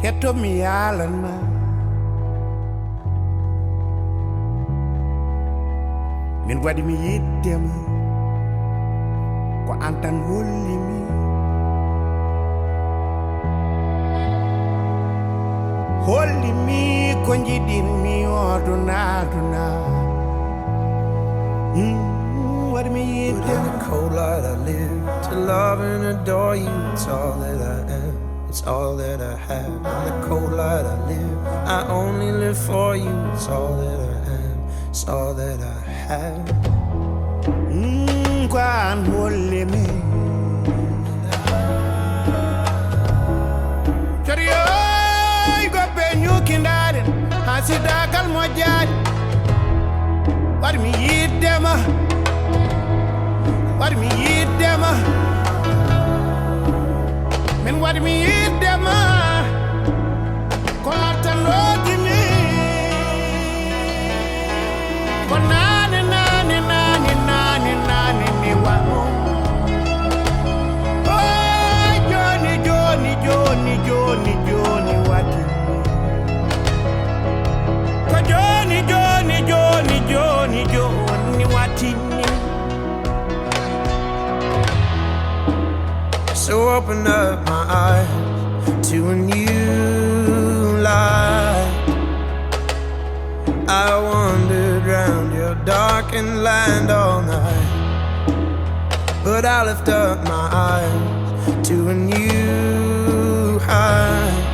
hetto mi yalanma min waɗi mi yiddema ko an tan hollimi hollimi ko jiɗinmi odunaduna waɗi mi yiddema. In the cold light I live to love and adore you. It's all that I am, it's all that I have. In the cold light I live, I only live for you. It's all that I am, it's all that I have. Kwan hollimi Choriyoy goppe nyukindaren hasidakal mojjani waɗi mi yiddema waɗi mi yiddema min waɗi mi yiddema ko lattanodimi ko nane nane nane nane nane ni wano oh joni joni joni joni joni wati ko joni joni joni joni joni wati. So open up my eyes to a new light. I wandered round your darkened land all night, but I lift up my eyes to a new height.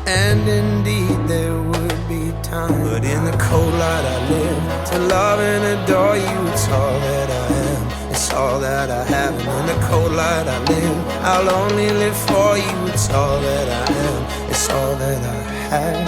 And indeed there would be time, but in the cold light I live to love and adore you. It's all that I am, it's all that I have. And in the cold light I live, I'll only live for you. It's all that I am, it's all that I have.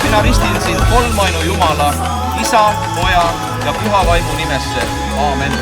Mina ristin sind kolmainu Jumala, Isa, Poja ja Püha Vaimu nimesse. Aamen.